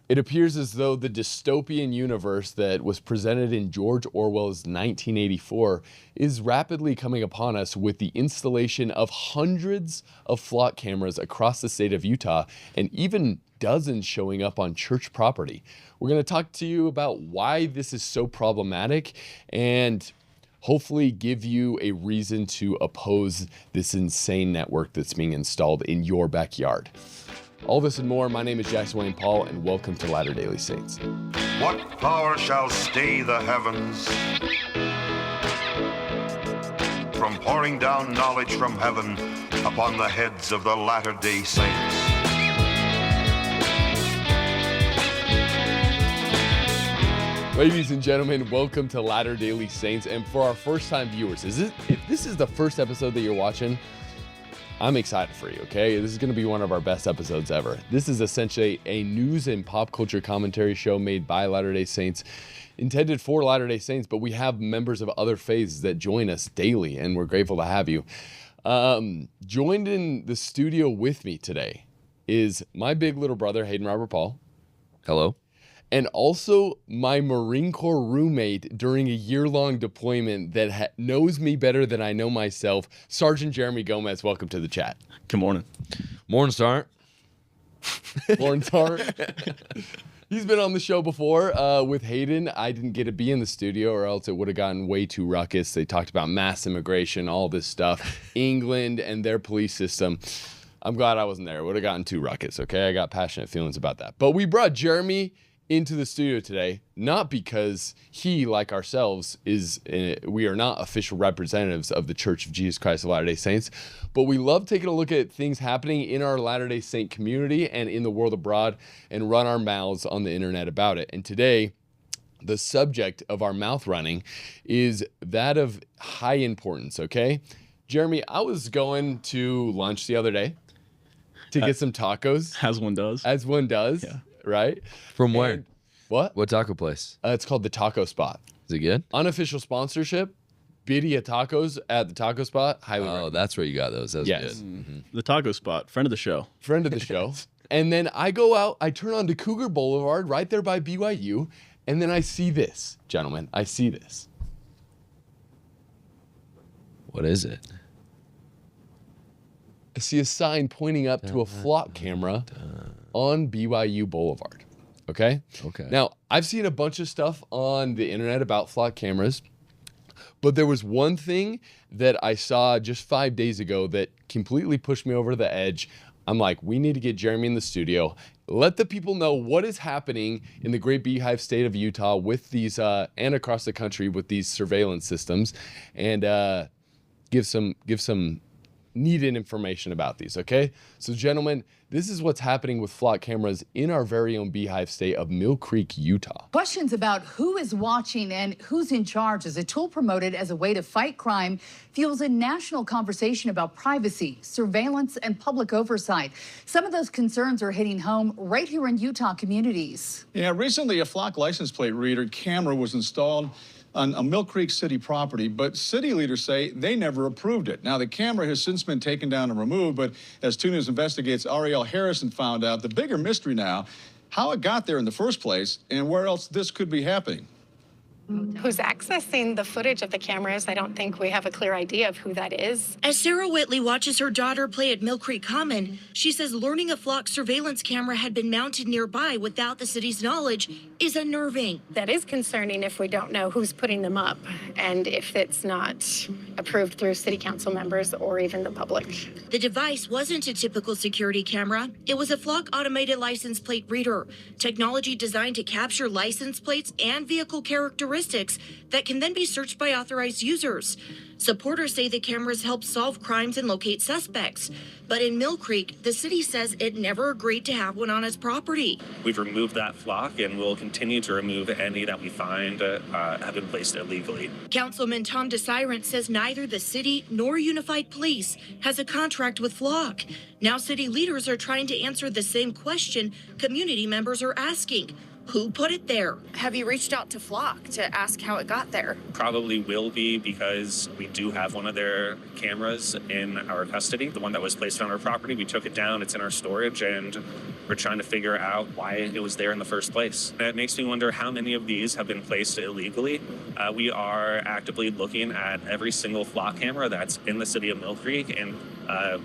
It appears as though the dystopian universe that was presented in George Orwell's 1984 is rapidly coming upon us with the installation of hundreds of flock cameras across the state of Utah and even dozens showing up on church property. We're going to talk to you about why this is so problematic and hopefully give you a reason to oppose this insane network that's being installed in your backyard. All this and more. My name is Jackson Wayne Paul, and welcome to Latter Daily Saints. What power shall stay the heavens from pouring down knowledge from heaven upon the heads of the latter-day saints? Ladies and gentlemen, welcome to Latter Daily Saints. And for our first-time viewers, if this is the first episode that you're watching, I'm excited for you, okay? This is going to be one of our best episodes ever. This is essentially a news and pop culture commentary show made by Latter-day Saints, intended for Latter-day Saints, but we have members of other faiths that join us daily, and we're grateful to have you. Joined in the studio with me today is my big little brother, Hayden Robert Paul. Hello. And also my Marine Corps roommate during a year-long deployment that knows me better than I know myself, Sergeant Jeremy Gomez. Welcome to the chat. Good morning. Morning, Sergeant. Morning, Sergeant. He's been on the show before with Hayden. I didn't get to be in the studio or else it would have gotten way too ruckus. They talked about mass immigration, all this stuff, England and their police system. I'm glad I wasn't there. It would have gotten too ruckus, okay? I got passionate feelings about that. But we brought Jeremy into the studio today, not because he, like ourselves, we are not official representatives of the Church of Jesus Christ of Latter-day Saints, but we love taking a look at things happening in our Latter-day Saint community and in the world abroad and run our mouths on the internet about it. And today, the subject of our mouth running is that of high importance, okay? Jeremy, I was going to lunch the other day to get some tacos. As one does. As one does. Yeah. Right? From where? What? What taco place? It's called the Taco Spot. Is it good? Unofficial sponsorship. Bidia Tacos at the Taco Spot. Highly recommend. That's where you got those. That was yes. good. Mm-hmm. The Taco Spot, friend of the show. Friend of the show. And then I go out, I turn on to Cougar Boulevard right there by BYU, and then I see this, gentlemen. I see this. What is it? I see a sign pointing up to a flock camera on BYU Boulevard. Okay? Okay. Now, I've seen a bunch of stuff on the internet about flock cameras, but there was one thing that I saw just 5 days ago that completely pushed me over the edge. I'm like, we need to get Jeremy in the studio. Let the people know what is happening in the Great Beehive state of Utah with these, and across the country with these surveillance systems, and give some needed information about these, okay? So gentlemen, this is what's happening with flock cameras in our very own beehive state of Mill Creek, Utah. Questions about who is watching and who's in charge as a tool promoted as a way to fight crime fuels a national conversation about privacy, surveillance, and public oversight. Some of those concerns are hitting home right here in Utah communities. Yeah, recently a flock license plate reader camera was installed on a Mill Creek city property, but city leaders say they never approved it. Now, the camera has since been taken down and removed, but as 2 News investigates, Ariel Harrison found out the bigger mystery now, how it got there in the first place and where else this could be happening. Who's accessing the footage of the cameras? I don't think we have a clear idea of who that is. As Sarah Whitley watches her daughter play at Mill Creek Common, she says learning a flock surveillance camera had been mounted nearby without the city's knowledge is unnerving. That is concerning if we don't know who's putting them up and if it's not approved through city council members or even the public. The device wasn't a typical security camera. It was a flock automated license plate reader, technology designed to capture license plates and vehicle characteristics that can then be searched by authorized users. Supporters say the cameras help solve crimes and locate suspects. But in Mill Creek, the city says it never agreed to have one on its property. We've removed that flock and we'll continue to remove any that we find have been placed illegally. Councilman Tom DeSirant says neither the city nor Unified Police has a contract with Flock. Now city leaders are trying to answer the same question community members are asking. Who put it there? Have you reached out to Flock to ask how it got there? Probably will be, because we do have one of their cameras in our custody. The one that was placed on our property, we took it down. It's in our storage, and we're trying to figure out why it was there in the first place. That makes me wonder how many of these have been placed illegally. We are actively looking at every single Flock camera that's in the city of Mill Creek and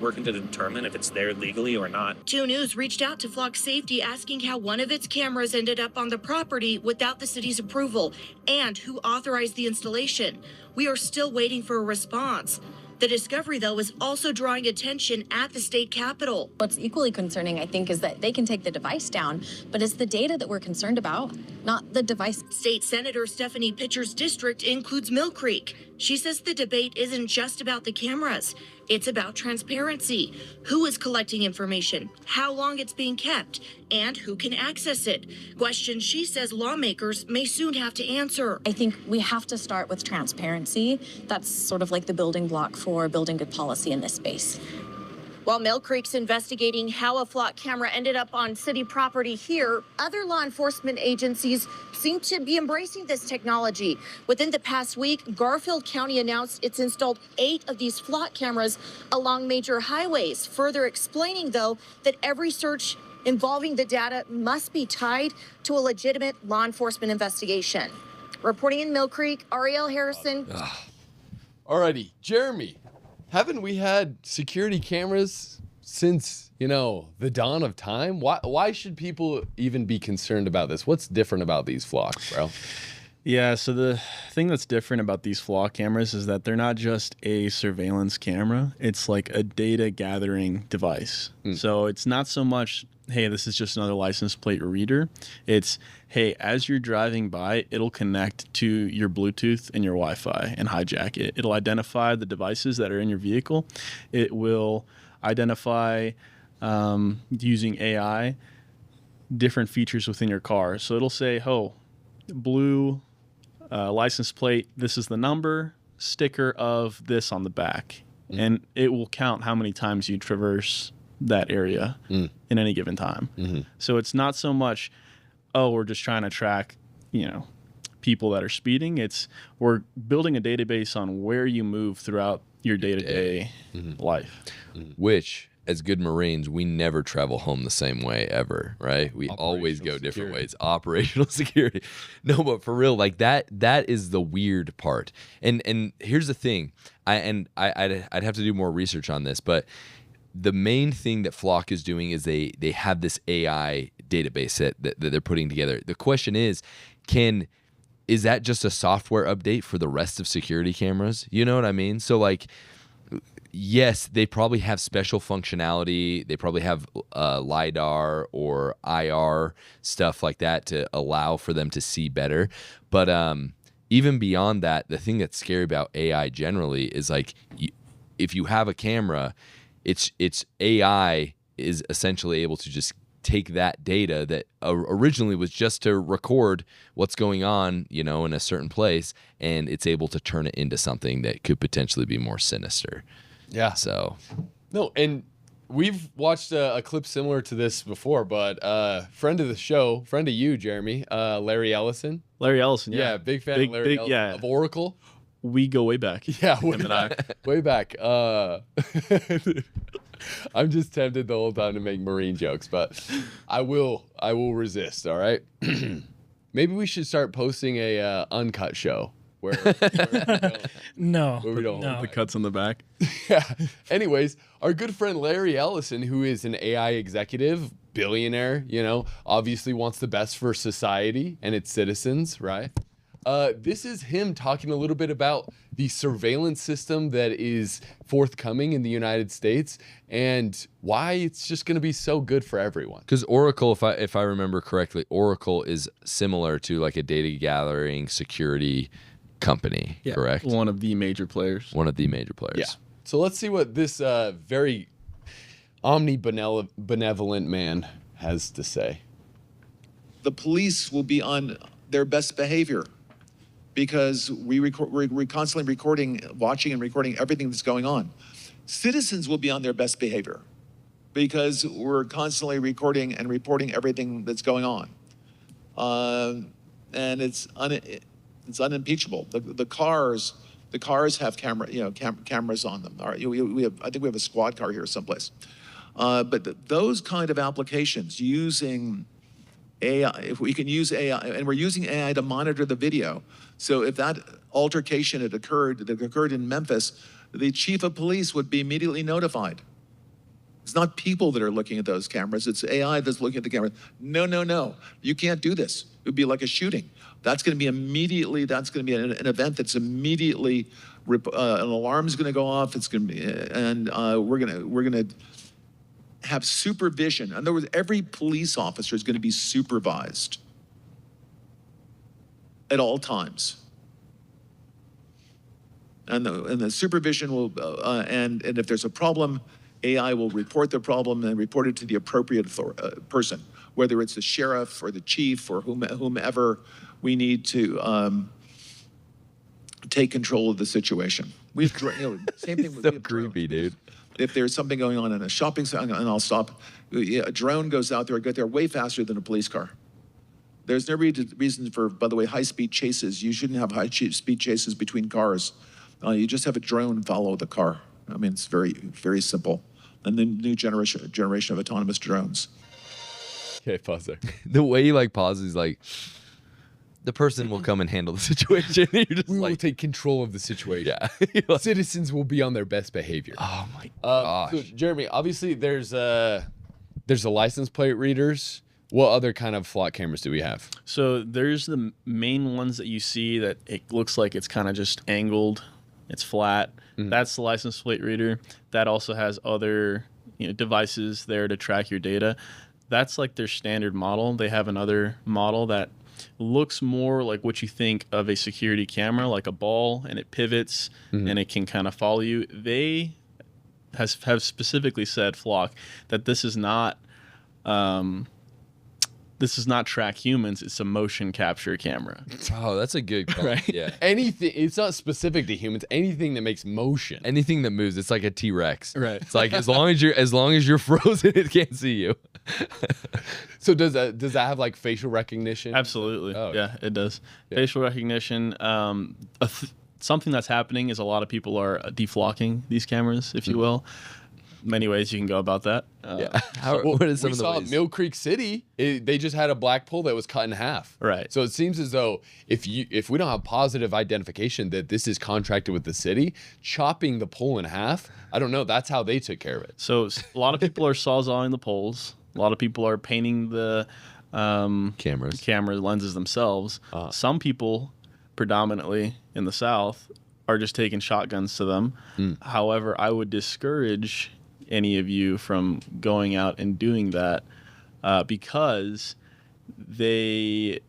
working to determine if it's there legally or not. 2 News reached out to Flock Safety asking how one of its cameras ended up on the property without the city's approval and who authorized the installation. We are still waiting for a response. The discovery, though, is also drawing attention at the state capitol. What's equally concerning, I think, is that they can take the device down, but it's the data that we're concerned about, not the device. State Senator Stephanie Pitcher's district includes Mill Creek. She says the debate isn't just about the cameras. It's about transparency. Who is collecting information, how long it's being kept, and who can access it. Questions she says lawmakers may soon have to answer. I think we have to start with transparency. That's sort of like the building block for building good policy in this space. While Mill Creek's investigating how a Flock camera ended up on city property here, other law enforcement agencies seem to be embracing this technology. Within the past week, Garfield County announced it's installed 8 of these Flock cameras along major highways, further explaining, though, that every search involving the data must be tied to a legitimate law enforcement investigation. Reporting in Mill Creek, Ariel Harrison. Alrighty, Jeremy. Haven't we had security cameras since, the dawn of time? Why should people even be concerned about this? What's different about these Flocks, bro? Yeah, so the thing that's different about these Flock cameras is that they're not just a surveillance camera. It's like a data gathering device. So it's not so much, hey, this is just another license plate reader. It's, hey, as you're driving by, it'll connect to your Bluetooth and your Wi-Fi and hijack it. It'll identify the devices that are in your vehicle. It will identify, using AI, different features within your car. So it'll say, oh, blue license plate, this is the number, sticker of this on the back. And it will count how many times you traverse that area in any given time. So it's not so much, oh, we're just trying to track, people that are speeding. It's we're building a database on where you move throughout your day-to-day life. Which, as good Marines, we never travel home the same way ever, right? We always go different ways. Operational security. No, but for real, like that is the weird part. And here's the thing. I'd have to do more research on this, but the main thing that Flock is doing is they have this AI database that they're putting together. The question is that just a software update for the rest of security cameras? You know what I mean? So like, yes, they probably have special functionality. They probably have LiDAR or IR stuff like that to allow for them to see better. But even beyond that, the thing that's scary about AI generally is like, if you have a camera, it's AI is essentially able to just take that data that originally was just to record what's going on, in a certain place, and it's able to turn it into something that could potentially be more sinister. Yeah. So. No, and we've watched a clip similar to this before, but friend of the show, friend of you, Jeremy, Larry Ellison. Larry Ellison, yeah. Big fan of Larry Ellison, of Oracle. We go way back. Yeah, way back. I'm just tempted the whole time to make Marine jokes, but I will resist, all right? Maybe we should start posting a uncut show. Where we don't hold the cuts on the back. Yeah. Anyways, our good friend Larry Ellison, who is an AI executive, billionaire, obviously wants the best for society and its citizens, right? This is him talking a little bit about the surveillance system that is forthcoming in the United States and why it's just going to be so good for everyone. Because Oracle, if I remember correctly, Oracle is similar to like a data gathering security company, correct? One of the major players. Yeah. So let's see what this very omnibenevolent man has to say. The police will be on their best behavior because we're constantly watching and recording everything that's going on. Citizens will be on their best behavior because we're constantly recording and reporting everything that's going on. and it's unimpeachable. The cars have cameras on them. All right, I think we have a squad car here someplace. But those kind of applications using AI, if we can use AI, and we're using AI to monitor the video. So if that altercation that occurred in Memphis, the chief of police would be immediately notified. It's not people that are looking at those cameras, it's AI that's looking at the cameras. No, you can't do this. It would be like a shooting. That's gonna be immediately, that's gonna be an event that's immediately, an alarm's gonna go off, it's gonna be, and we're gonna have supervision. In other words, every police officer is going to be supervised at all times. And the supervision will, and if there's a problem, AI will report the problem and report it to the appropriate person, whether it's the sheriff or the chief or whomever we need to take control of the situation. We've, same thing. So creepy, dude. If there's something going on in a shopping center, and I'll stop, a drone goes out there, get there way faster than a police car. There's no reason for, by the way, high-speed chases. You shouldn't have high-speed chases between cars. You just have a drone follow the car. I mean, it's very, very simple. And the new generation of autonomous drones. Okay, pause there. The way he pauses, the person will come and handle the situation. You're just we will take control of the situation. Yeah. Citizens will be on their best behavior. Oh my gosh. So Jeremy, obviously there's a license plate readers. What other kind of flock cameras do we have? So there's the main ones that you see that it looks like it's kind of just angled. It's flat. Mm-hmm. That's the license plate reader. That also has other devices there to track your data. That's like their standard model. They have another model that looks more like what you think of a security camera, like a ball, and it pivots and it can kind of follow you. They have specifically said, Flock, that this is not track humans. It's a motion capture camera. Oh, that's a good call. Right? Yeah. Anything. It's not specific to humans. Anything that makes motion. Anything that moves. It's like a T-Rex. Right. It's like as long as you're frozen, it can't see you. So does that have facial recognition? Absolutely. Oh, yeah, it does. Yeah. Facial recognition. Something that's happening is a lot of people are deflocking these cameras, if you will. Many ways you can go about that. What are some we of the saw ways? Mill Creek City. They just had a black pole that was cut in half. Right. So it seems as though if we don't have positive identification that this is contracted with the city, chopping the pole in half, I don't know. That's how they took care of it. So a lot of people are sawzalling the poles. A lot of people are painting the camera lenses themselves. Some people, predominantly in the South, are just taking shotguns to them. However, I would discourage any of you from going out and doing that because they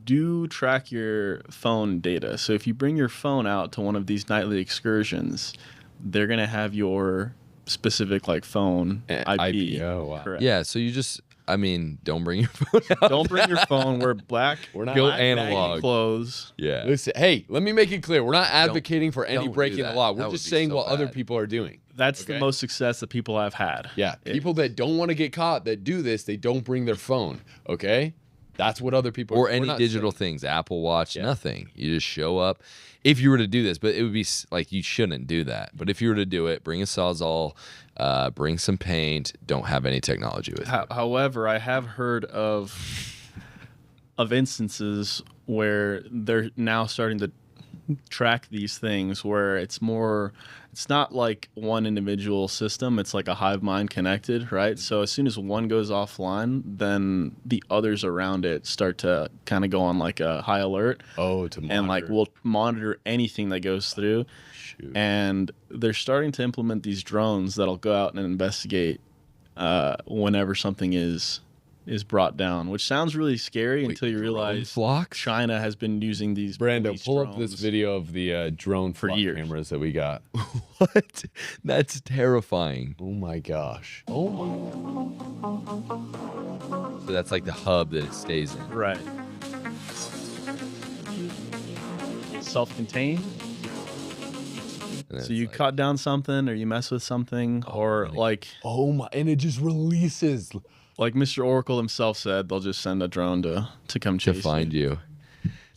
do track your phone data. So if you bring your phone out to one of these nightly excursions, they're going to have your specific phone IP. Oh, wow. Correct. Yeah, so you just, don't bring your phone out. Don't bring your phone. We're black. We're not Go analog. Clothes. Yeah. Listen, hey, let me make it clear. We're not advocating for any don't breaking do the that. law. That We're would just be saying so what other bad. people are doing. That's the most success that people have had. Yeah. People that don't want to get caught, that do this, they don't bring their phone. Okay? That's what other people Or we're any not digital saying. things, Apple Watch, nothing. You just show up. If you were to do this, but it would be you shouldn't do that. But if you were to do it, bring a Sawzall, bring some paint, don't have any technology with you. However, I have heard of instances where they're now starting to track these things where it's not like one individual system, it's like a hive mind connected, right? So as soon as one goes offline, then the others around it start to kind of go on a high alert. Oh, to monitor. And we'll monitor anything that goes through. Shoot. And they're starting to implement these drones that'll go out and investigate whenever something is brought down, which sounds really scary until you realize flocks? China has been using these. Brando, police pull up this drones video of the drone for flock years. cameras that we got. What? That's terrifying. Oh my gosh. Oh my. So that's the hub that it stays in. Right. Self-contained. And So you cut down something, or you mess with something, or Oh my, and it just releases. Like Mr. Oracle himself said, they'll just send a drone to come chase to find you.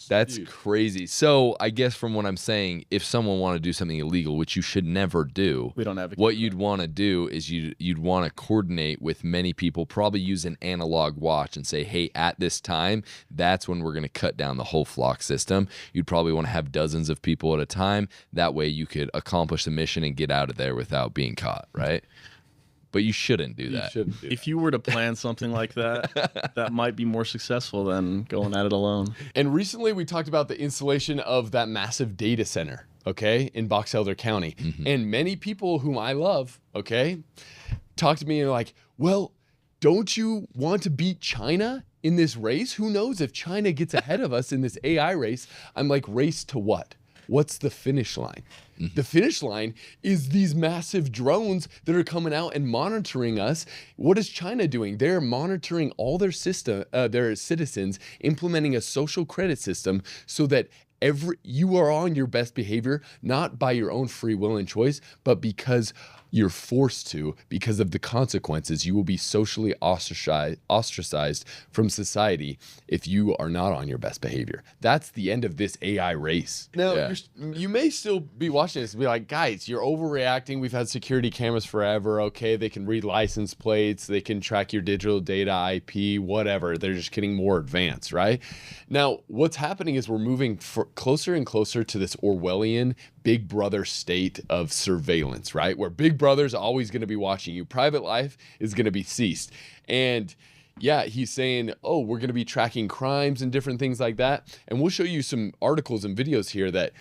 That's crazy. So I guess from what I'm saying, if someone want to do something illegal, which you should never do, we don't advocate what you'd want to do is you'd want to coordinate with many people, probably use an analog watch and say, hey, at this time, that's when we're going to cut down the whole flock system. You'd probably want to have dozens of people at a time. That way you could accomplish the mission and get out of there without being caught, right? But you shouldn't do that. If you were to plan something like that, that might be more successful than going at it alone. And recently we talked about the installation of that massive data center, okay, in Box Elder County. And many people whom I love, okay, talk to me and are like, well, don't you want to beat China in this race? Who knows if China gets ahead of us in this AI race? I'm like, race to what? What's the finish line? The finish line is these massive drones that are coming out and monitoring us. What is China doing? They're monitoring all their citizens, implementing a social credit system so that you are on your best behavior, not by your own free will and choice, but because you're forced to, because of the consequences. You will be socially ostracized from society if you are not on your best behavior. That's the end of this AI race. Now, you may still be watching this and be like, guys, you're overreacting. We've had security cameras forever. Okay, they can read license plates. They can track your digital data, IP, whatever. They're just getting more advanced, right? Now, what's happening is we're moving closer and closer to this Orwellian Big Brother state of surveillance, right? Where Big Brother's always going to be watching you. Private life is going to be ceased. And yeah, he's saying, oh, we're going to be tracking crimes and different things like that. And we'll show you some articles and videos here that,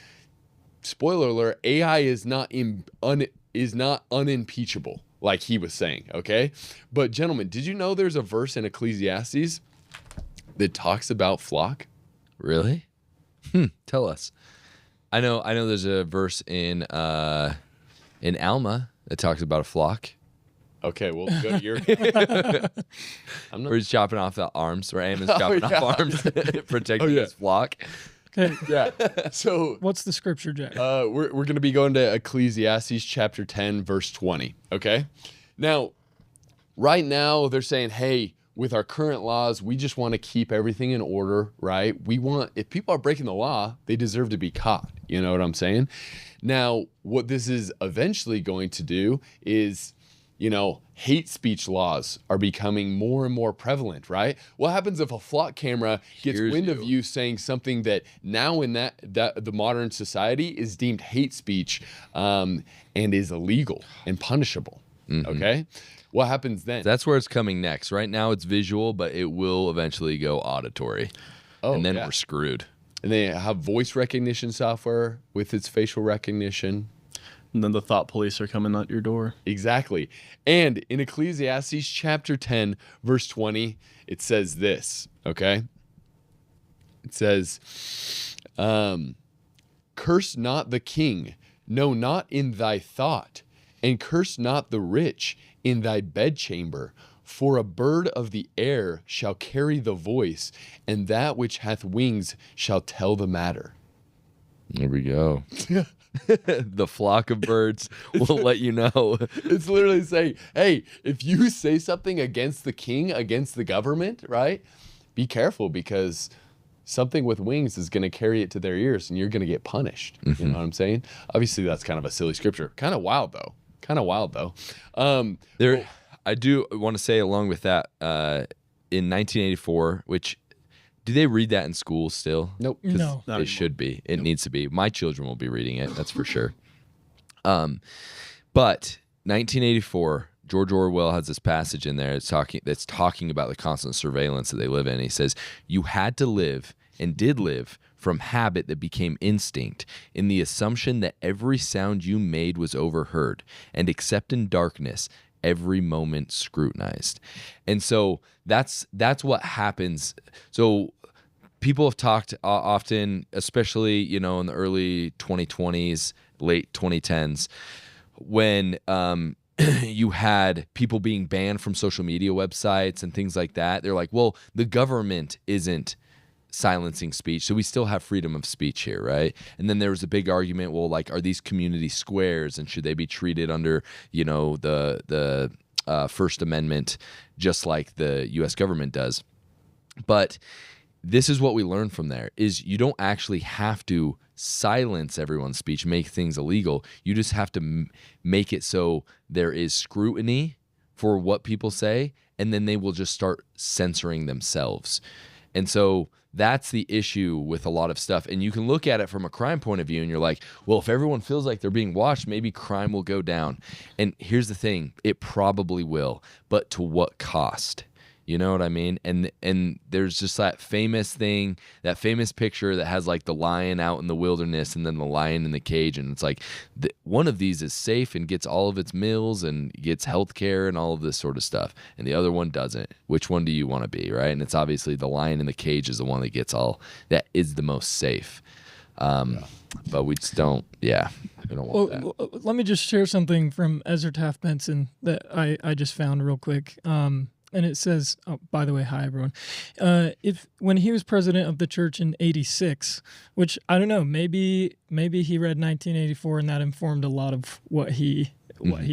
spoiler alert, AI is not unimpeachable, like he was saying, okay? But gentlemen, did you know there's a verse in Ecclesiastes that talks about flock? Really? Tell us. I know there's a verse in Alma that talks about a flock. Okay, well, go to your... Where he's chopping off the arms, where Ammon's chopping off arms, protecting his flock. Okay. Yeah. So what's the scripture, Jack? We're going to be going to Ecclesiastes chapter 10, verse 20. Okay. Now, right now, they're saying, hey, with our current laws, we just want to keep everything in order, right? If people are breaking the law, they deserve to be caught. You know what I'm saying? Now, what this is eventually going to do is, hate speech laws are becoming more and more prevalent, right? What happens if a flock camera gets wind of you saying something that now in that the modern society is deemed hate speech and is illegal and punishable, okay? What happens then? That's where it's coming next. Right now it's visual, but it will eventually go auditory. And then we're screwed. And they have voice recognition software with its facial recognition. And then the thought police are coming at your door. Exactly. And in Ecclesiastes chapter 10, verse 20, it says this, okay? It says, curse not the king, no, not in thy thought, and curse not the rich in thy bedchamber, for a bird of the air shall carry the voice, and that which hath wings shall tell the matter. There we go. The flock of birds will let you know. It's literally saying, hey, if you say something against the king, against the government, right, be careful, because something with wings is going to carry it to their ears and you're going to get punished. You know what I'm saying? Obviously, that's kind of a silly scripture. Kind of wild, though. I do want to say along with that, in 1984, which, do they read that in school still? Nope. No. It should be. It needs to be. My children will be reading it, that's for sure. But 1984, George Orwell has this passage in there that's talking about the constant surveillance that they live in. He says, you had to live and did live from habit that became instinct, in the assumption that every sound you made was overheard, and except in darkness, every moment scrutinized. And so that's what happens. So people have talked often, especially, in the early 2020s, late 2010s, when you had people being banned from social media websites and things like that. They're like, well, the government isn't silencing speech, so we still have freedom of speech here, right? And then there was a big argument, well, like, are these community squares and should they be treated under, the First Amendment, just like the U.S. government does. But this is what we learned from there, is you don't actually have to silence everyone's speech, make things illegal. You just have to make it so there is scrutiny for what people say, and then they will just start censoring themselves. And so that's the issue with a lot of stuff. And you can look at it from a crime point of view and you're like, well, if everyone feels like they're being watched, maybe crime will go down. And here's the thing, it probably will, but to what cost? You know what I mean? And there's just that famous thing, that famous picture that has like the lion out in the wilderness and then the lion in the cage. And it's like one of these is safe and gets all of its meals and gets health care and all of this sort of stuff. And the other one doesn't. Which one do you want to be, right? And it's obviously the lion in the cage is the one that gets that is the most safe. But we just don't, we don't want that. Let me just share something from Ezra Taft Benson that I just found real quick. And it says, oh, by the way, hi, everyone. When he was president of the church in 86, which I don't know, maybe he read 1984 and that informed a lot of what he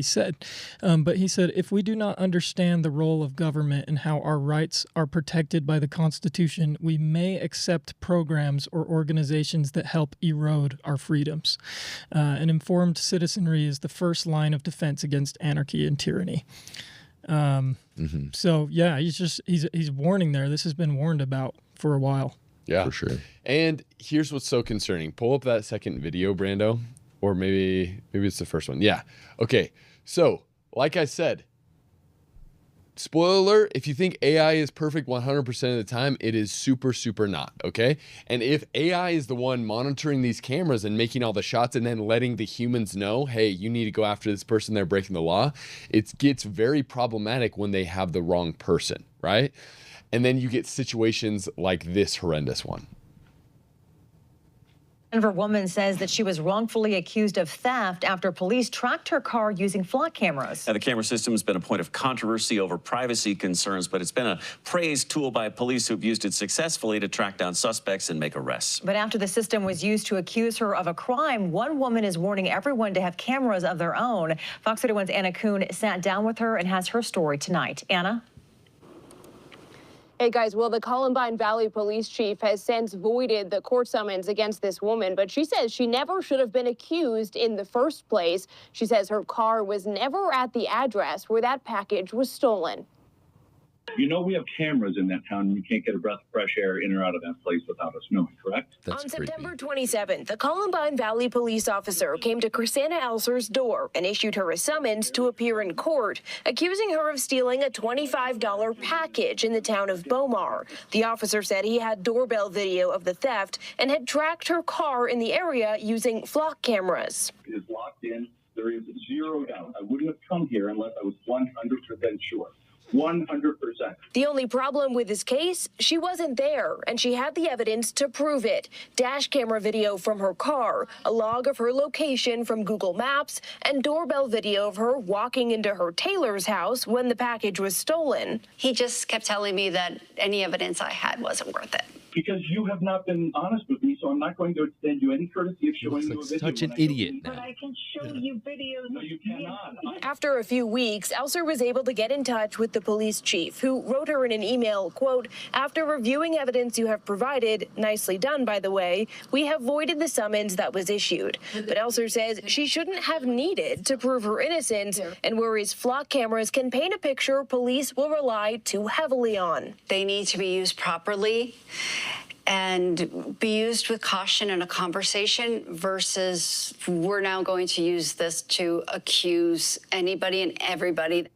said. But he said, if we do not understand the role of government and how our rights are protected by the Constitution, we may accept programs or organizations that help erode our freedoms. An informed citizenry is the first line of defense against anarchy and tyranny. So yeah, he's warning there. This has been warned about for a while. Yeah, for sure. And here's what's so concerning. Pull up that second video, Brando, or maybe it's the first one. Yeah. Okay. So like I said, spoiler alert, if you think AI is perfect 100% of the time, it is super, super not, okay? And if AI is the one monitoring these cameras and making all the shots and then letting the humans know, hey, you need to go after this person, they're breaking the law, it gets very problematic when they have the wrong person, right? And then you get situations like this horrendous one. Denver woman says that she was wrongfully accused of theft after police tracked her car using flock cameras. Now, the camera system has been a point of controversy over privacy concerns, but it's been a praised tool by police who've used it successfully to track down suspects and make arrests. But after the system was used to accuse her of a crime, one woman is warning everyone to have cameras of their own. Fox 31's Anna Kuhn sat down with her and has her story tonight. Anna? Hey guys, well, the Columbine Valley police chief has since voided the court summons against this woman, but she says she never should have been accused in the first place. She says her car was never at the address where that package was stolen. You know we have cameras in that town, and you can't get a breath of fresh air in or out of that place without us knowing, correct? On September 27th, the Columbine Valley police officer came to Chrisanna Elser's door and issued her a summons to appear in court, accusing her of stealing a $25 package in the town of Bomar. The officer said he had doorbell video of the theft and had tracked her car in the area using flock cameras. It is locked in. There is zero doubt. I wouldn't have come here unless I was 100% sure. 100%. The only problem with this case, she wasn't there, and she had the evidence to prove it. Dash camera video from her car, a log of her location from Google Maps, and doorbell video of her walking into her tailor's house when the package was stolen. He just kept telling me that any evidence I had wasn't worth it. Because you have not been honest with me, so I'm not going to extend you any courtesy of showing you a video. Such an idiot now. But I can show you videos. No, you cannot. After a few weeks, Elser was able to get in touch with the police chief, who wrote her in an email, quote, after reviewing evidence you have provided, nicely done, by the way, we have voided the summons that was issued. But Elser says she shouldn't have needed to prove her innocence and worries flock cameras can paint a picture police will rely too heavily on. They need to be used properly and be used with caution in a conversation versus we're now going to use this to accuse anybody and everybody.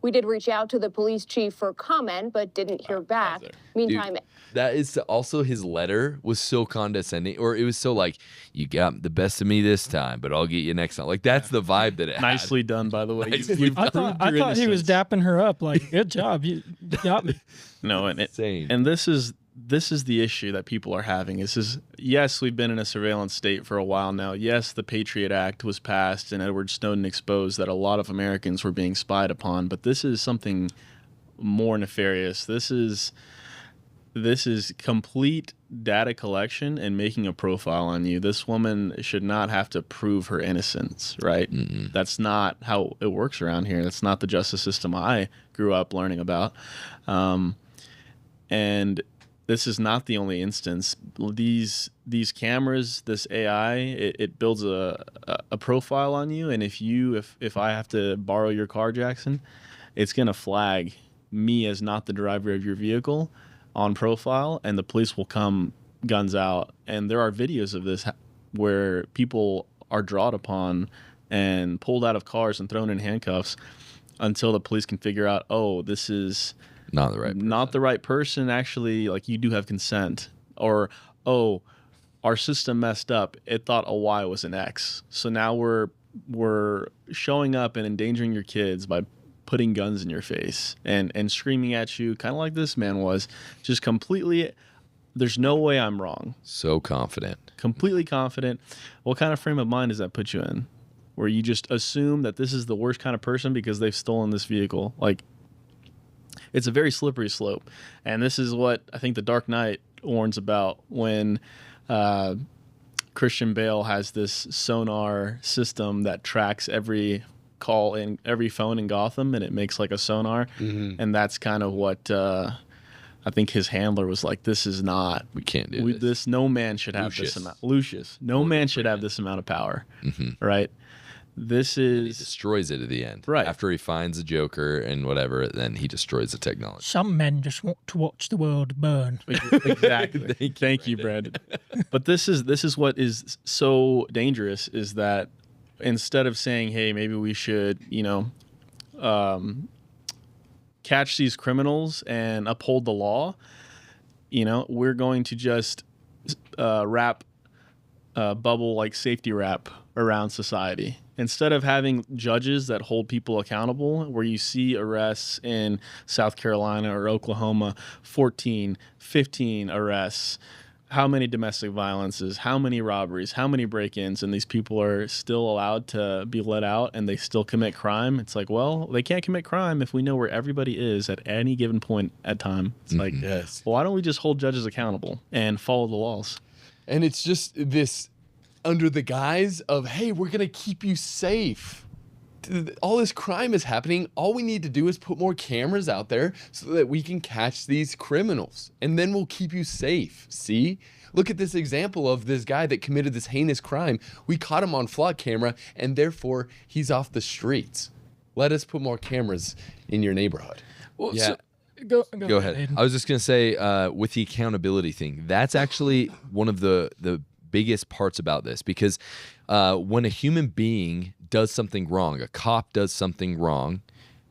We did reach out to the police chief for comment, but didn't hear back. Meantime, Dude, that is also his letter was so condescending, or it was so like, you got the best of me this time, but I'll get you next time. Like that's the vibe that it had. Nicely done, by the way. I thought he was dapping her up. Like, good job, you got me. No, and this is the issue that people are having. Yes, we've been in a surveillance state for a while now. Yes, the Patriot Act was passed and Edward Snowden exposed that a lot of Americans were being spied upon, but this is something more nefarious. This is this is complete data collection and making a profile on you. This woman should not have to prove her innocence, right? That's not how it works around here. That's not the justice system I grew up learning about. And this is not the only instance. These cameras, this AI, it builds a profile on you. And if I have to borrow your car, Jackson, it's going to flag me as not the driver of your vehicle on profile, and the police will come guns out. And there are videos of this where people are drawn upon and pulled out of cars and thrown in handcuffs until the police can figure out, oh, this is not the right person. Actually, like, you do have consent, or, oh, our system messed up. It thought a Y was an X. So now we're showing up and endangering your kids by putting guns in your face and screaming at you, kind of like this man was, just completely, there's no way I'm wrong. So confident. Completely confident. What kind of frame of mind does that put you in? Where you just assume that this is the worst kind of person because they've stolen this vehicle. Like, it's a very slippery slope. And this is what I think The Dark Knight warns about when Christian Bale has this sonar system that tracks every call in every phone in Gotham, and it makes like a sonar. And that's kind of what I think his handler was like, this is not, we can't do this. No man should have this amount. Lucius, no man should have this amount of power. Right? This is, he destroys it at the end. Right. After he finds a Joker and whatever, then he destroys the technology. Some men just want to watch the world burn. Exactly. Thank you, Brandon. But this is what is so dangerous, is that instead of saying, hey, maybe we should, catch these criminals and uphold the law, we're going to just wrap bubble like safety wrap around society. Instead of having judges that hold people accountable, where you see arrests in South Carolina or Oklahoma, 14, 15 arrests, how many domestic violences, how many robberies, how many break-ins, and these people are still allowed to be let out and they still commit crime. It's like, well, they can't commit crime if we know where everybody is at any given point at time. It's like, yes. Well, why don't we just hold judges accountable and follow the laws? And it's just this under the guise of, hey, we're going to keep you safe. All this crime is happening. All we need to do is put more cameras out there so that we can catch these criminals, and then we'll keep you safe. See? Look at this example of this guy that committed this heinous crime. We caught him on flock camera, and therefore he's off the streets. Let us put more cameras in your neighborhood. Well, Yeah. Go Go ahead. Aiden. I was just going to say, with the accountability thing, that's actually one of the biggest parts about this, because when a human being does something wrong, a cop does something wrong,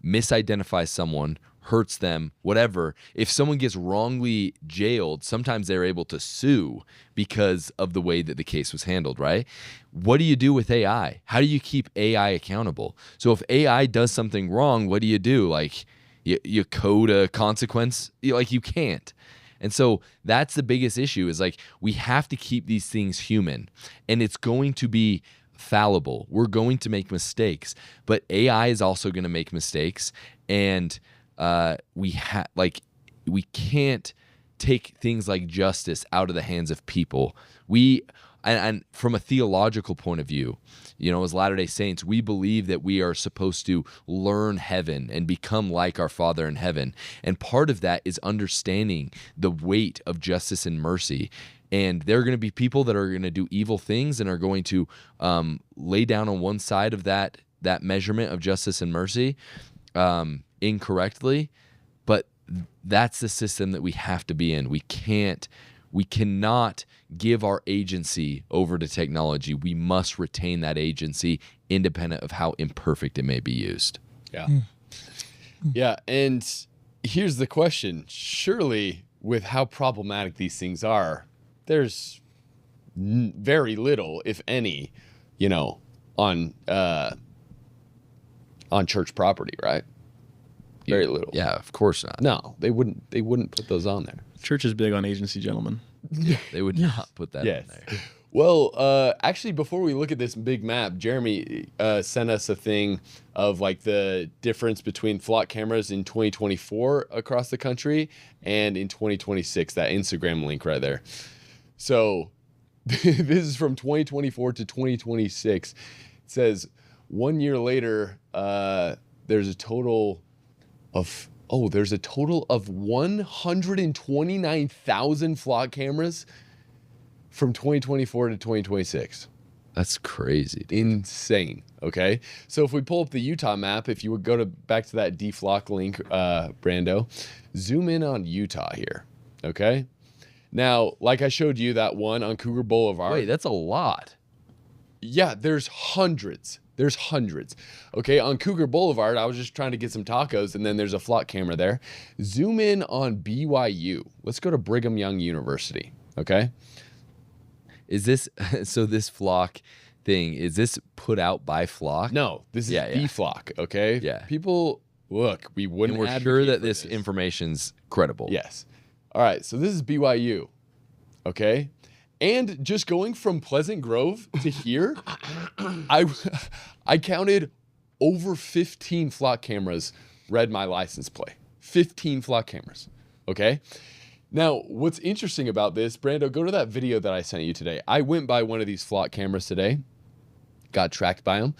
misidentifies someone, hurts them, whatever, if someone gets wrongly jailed, sometimes they're able to sue because of the way that the case was handled, right? What do you do with AI? How do you keep AI accountable? So if AI does something wrong, what do you do? Like, you code a consequence? You can't. And so that's the biggest issue, is like, we have to keep these things human, and it's going to be fallible. We're going to make mistakes, but AI is also going to make mistakes. And we can't take things like justice out of the hands of people. And from a theological point of view, as Latter-day Saints, we believe that we are supposed to learn heaven and become like our Father in heaven. And part of that is understanding the weight of justice and mercy. And there are going to be people that are going to do evil things and are going to lay down on one side of that measurement of justice and mercy incorrectly. But that's the system that we have to be in. We cannot give our agency over to technology. We must retain that agency independent of how imperfect it may be used. Yeah. Yeah. And here's the question. Surely, with how problematic these things are, there's very little, if any, on church property, right? Very little. Yeah, of course not. No, they wouldn't put those on there. Church is big on agency, gentlemen. They would not put that in there. Well, actually, before we look at this big map, Jeremy sent us a thing of like the difference between flock cameras in 2024 across the country and in 2026, that Instagram link right there. So this is from 2024 to 2026. It says 1 year later, there's a total of 129,000 flock cameras from 2024 to 2026. That's crazy. Dude. Insane. Okay. So if we pull up the Utah map, if you would go back to that deflock link, Brando, zoom in on Utah here. Okay. Now, like I showed you that one on Cougar Boulevard. Wait, that's a lot. Yeah, there's hundreds. There's hundreds. Okay, on Cougar Boulevard, I was just trying to get some tacos, and then there's a flock camera there. Zoom in on BYU. Let's go to Brigham Young University. Okay. Is this so? This flock thing, is this put out by Flock? No, this is the Flock. Okay. Yeah. People, look, we wouldn't. And we're sure that this information's credible. Yes. All right. So this is BYU. Okay. And just going from Pleasant Grove to here, I counted over 15 flock cameras read my license plate. 15 flock cameras. Okay. Now, what's interesting about this, Brando, go to that video that I sent you today. I went by one of these flock cameras today, got tracked by them.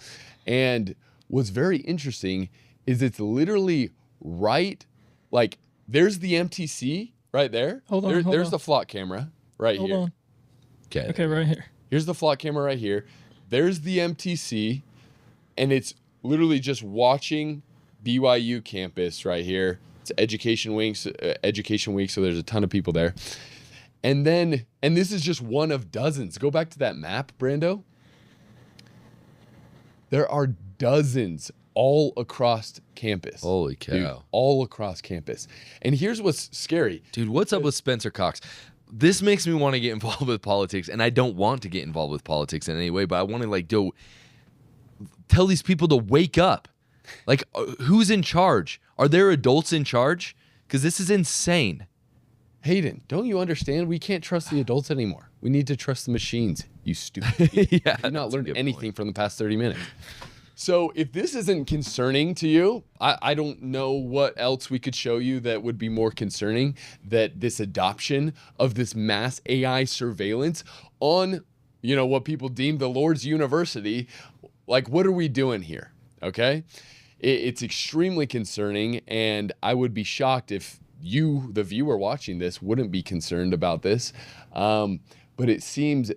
And what's very interesting is it's literally right, like there's the MTC right there. Hold on. There's the flock camera right here. Hold on. Okay. Okay, right here. Here's the flock camera right here. There's the MTC, and it's literally just watching BYU campus right here. It's Education Week, so there's a ton of people there. And this is just one of dozens. Go back to that map, Brando. There are dozens all across campus. Holy cow. Dude, all across campus. And here's what's scary. Dude, what's up with Spencer Cox? This makes me want to get involved with politics, and I don't want to get involved with politics in any way, but I want to tell these people to wake up. Like, who's in charge? Are there adults in charge? Because this is insane. Hayden, don't you understand? We can't trust the adults anymore. We need to trust the machines, you stupid. Yeah, I've not learned anything from the past 30 minutes. So if this isn't concerning to you, I don't know what else we could show you that would be more concerning, that this adoption of this mass AI surveillance on, what people deem the Lord's University. Like, what are we doing here? Okay. It's extremely concerning, and I would be shocked if you, the viewer watching this, wouldn't be concerned about this. But it seems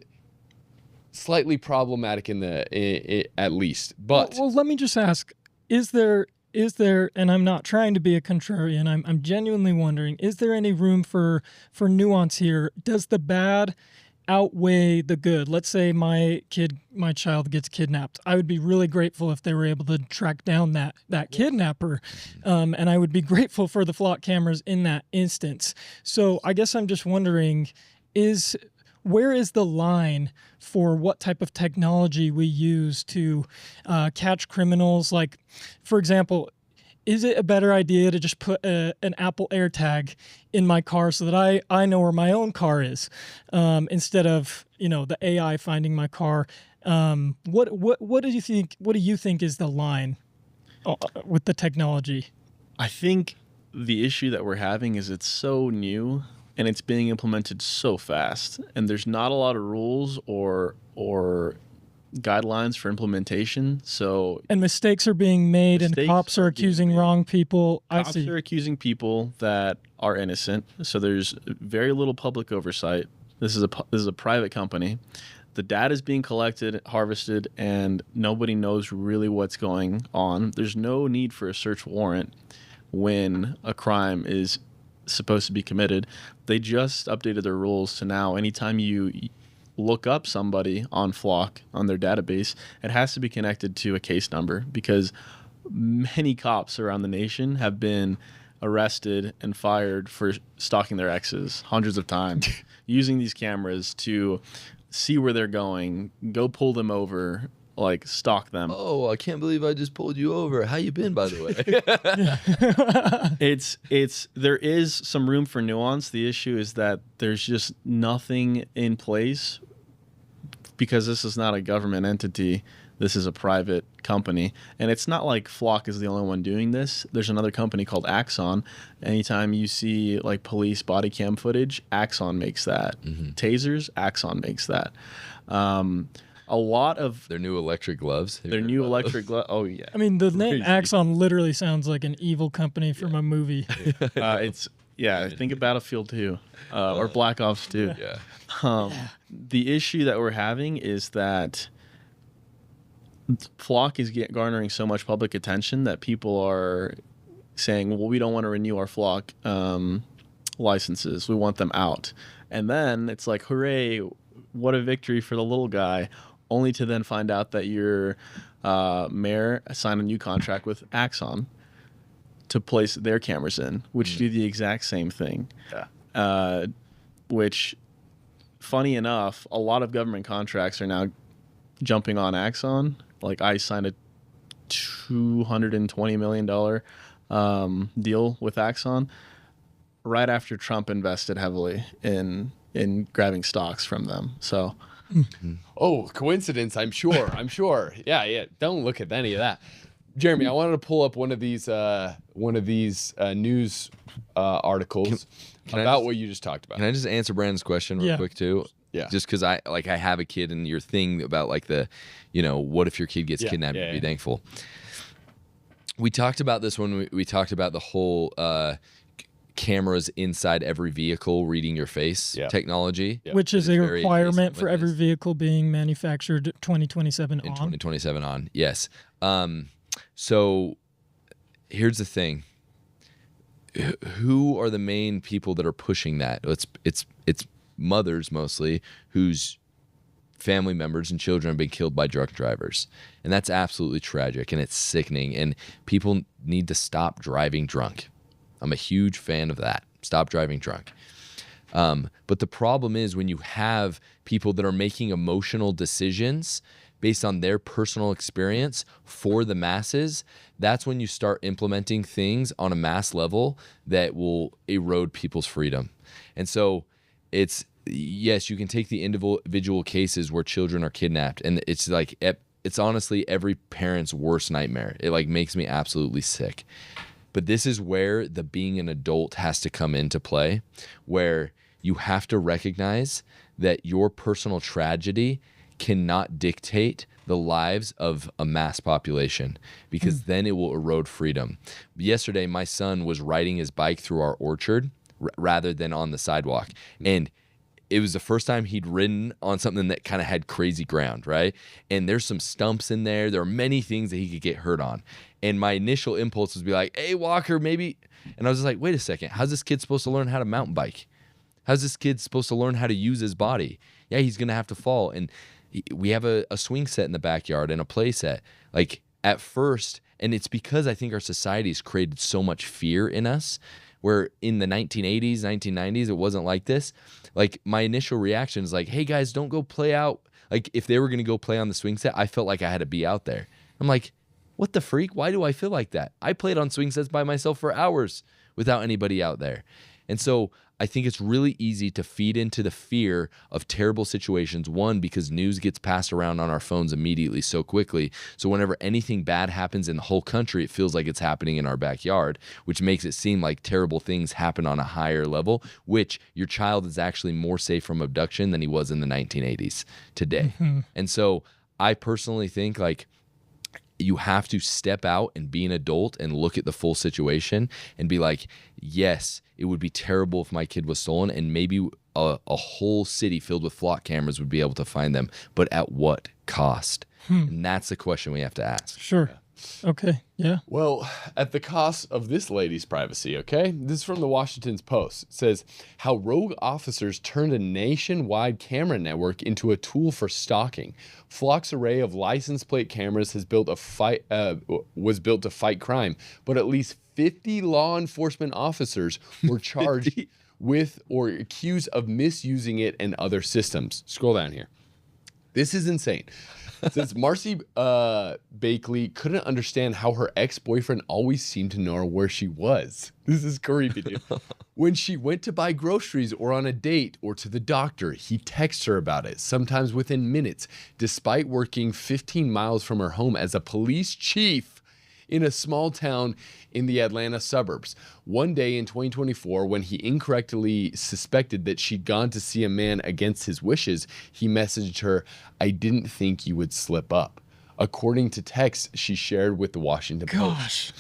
slightly problematic at least. But well, let me just ask: is there? And I'm not trying to be a contrarian. I'm genuinely wondering: is there any room for nuance here? Does the bad outweigh the good? Let's say my child gets kidnapped. I would be really grateful if they were able to track down that kidnapper. And I would be grateful for the flock cameras in that instance. So I guess I'm just wondering, where is the line for what type of technology we use to catch criminals? Like, for example, is it a better idea to just put an Apple AirTag in my car so that I know where my own car is, instead of the AI finding my car? What do you think? What do you think is the line with the technology? I think the issue that we're having is it's so new and it's being implemented so fast, and there's not a lot of rules or guidelines for implementation. And mistakes are being made, and cops are accusing wrong people. Cops are accusing people that are innocent. So there's very little public oversight. This is a private company. The data is being collected, harvested, and nobody knows really what's going on. There's no need for a search warrant when a crime is supposed to be committed. They just updated their rules to now anytime you look up somebody on Flock, on their database, it has to be connected to a case number, because many cops around the nation have been arrested and fired for stalking their exes hundreds of times, using these cameras to see where they're going, go pull them over, like stalk them. Oh, I can't believe I just pulled you over. How you been, by the way? There is some room for nuance. The issue is that there's just nothing in place because this is not a government entity, this is a private company. And it's not like Flock is the only one doing this. There's another company called Axon. Anytime you see like police body cam footage, Axon makes that. Tasers, Axon makes that. A lot of their new electric gloves. Their new electric gloves. Oh yeah. I mean, the name Axon literally sounds like an evil company from a movie. Think of Battlefield 2 or Black Ops 2. The issue that we're having is that Flock is garnering so much public attention that people are saying, well, we don't want to renew our Flock licenses. We want them out. And then it's like, hooray, what a victory for the little guy, only to then find out that your mayor signed a new contract with Axon to place their cameras in, which do the exact same thing. Which, funny enough, a lot of government contracts are now jumping on Axon. Like I signed a $220 million deal with Axon right after Trump invested heavily in grabbing stocks from them. So, oh, coincidence? I'm sure. Yeah. Don't look at any of that. Jeremy, I wanted to pull up one of these news articles about what you just talked about. Can I just answer Brandon's question real quick too? Yeah. Just because I have a kid, and your thing about like the, what if your kid gets kidnapped? Be thankful. We talked about this when we talked about the whole cameras inside every vehicle reading your face technology, which is a requirement for every vehicle being manufactured 2027 on. 2027 on, yes. So here's the thing. Who are the main people that are pushing that? It's mothers mostly whose family members and children have been killed by drunk drivers. And that's absolutely tragic, and it's sickening, and people need to stop driving drunk. I'm a huge fan of that. Stop driving drunk. But the problem is when you have people that are making emotional decisions based on their personal experience for the masses, that's when you start implementing things on a mass level that will erode people's freedom. And so yes, you can take the individual cases where children are kidnapped, and it's like, it's honestly every parent's worst nightmare. It like makes me absolutely sick. But this is where the being an adult has to come into play, where you have to recognize that your personal tragedy cannot dictate the lives of a mass population, because then it will erode freedom. Yesterday, my son was riding his bike through our orchard rather than on the sidewalk. And it was the first time he'd ridden on something that kind of had crazy ground, right? And there's some stumps in there. There are many things that he could get hurt on. And my initial impulse was to be like, hey, Walker, maybe. And I was just like, wait a second. How's this kid supposed to learn how to mountain bike? How's this kid supposed to learn how to use his body? Yeah, he's going to have to fall. And we have a swing set in the backyard and a play set. Like at first, and it's because I think our society has created so much fear in us, where in the 1980s, 1990s, it wasn't like this. Like my initial reaction is like, hey guys, don't go play out. Like if they were going to go play on the swing set, I felt like I had to be out there. I'm like, what the freak? Why do I feel like that? I played on swing sets by myself for hours without anybody out there. And so I think it's really easy to feed into the fear of terrible situations. One, because news gets passed around on our phones immediately so quickly. So whenever anything bad happens in the whole country, it feels like it's happening in our backyard, which makes it seem like terrible things happen on a higher level, which your child is actually more safe from abduction than he was in the 1980s today. And so I personally think like, you have to step out and be an adult and look at the full situation and be like, yes, it would be terrible if my kid was stolen, and maybe a whole city filled with Flock cameras would be able to find them, but at what cost? And that's the question we have to ask. Sure. Okay. Yeah. Well, at the cost of this lady's privacy, okay? This is from the Washington Post. It says, how rogue officers turned a nationwide camera network into a tool for stalking. Flock's array of license plate cameras was built to fight crime, but at least 50 law enforcement officers were charged with or accused of misusing it and other systems. Scroll down here. This is insane. It says Marcy Bakley couldn't understand how her ex-boyfriend always seemed to know where she was. This is creepy, dude. When she went to buy groceries or on a date or to the doctor, he texts her about it, sometimes within minutes, despite working 15 miles from her home as a police chief in a small town in the Atlanta suburbs. One day in 2024, when he incorrectly suspected that she'd gone to see a man against his wishes, he messaged her, "I didn't think you would slip up," according to texts she shared with the Washington Post.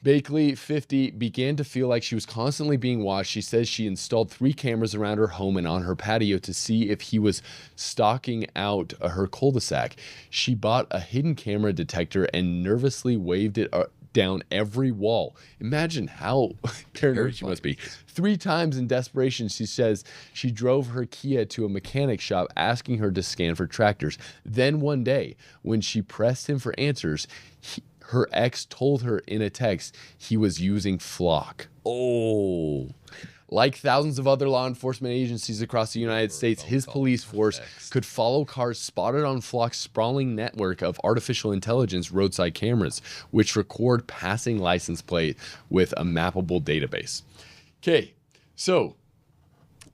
Bakley, 50, began to feel like she was constantly being watched. She says she installed 3 cameras around her home and on her patio to see if he was stalking out her cul-de-sac. She bought a hidden camera detector and nervously waved it down every wall. Imagine how paranoid she must be. 3 times in desperation, she says she drove her Kia to a mechanic shop asking her to scan for tractors. Then one day, when she pressed him for answers, her ex told her in a text he was using Flock. Oh. Like thousands of other law enforcement agencies across the United States, his police force could follow cars spotted on Flock's sprawling network of artificial intelligence roadside cameras, which record passing license plate with a mappable database. Okay, so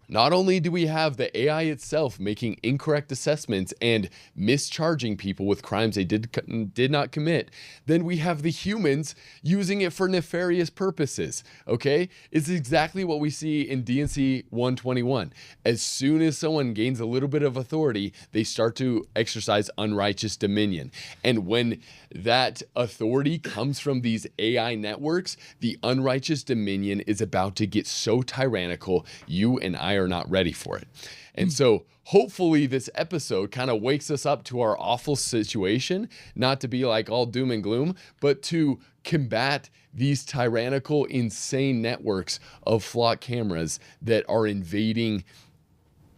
not only do we have the AI itself making incorrect assessments and mischarging people with crimes they did not commit, then we have the humans using it for nefarious purposes, okay? It's exactly what we see in DNC 121. As soon as someone gains a little bit of authority, they start to exercise unrighteous dominion. And when that authority comes from these AI networks, the unrighteous dominion is about to get so tyrannical, you and I are not ready for it. And so hopefully this episode kind of wakes us up to our awful situation, not to be like all doom and gloom, but to combat these tyrannical, insane networks of Flock cameras that are invading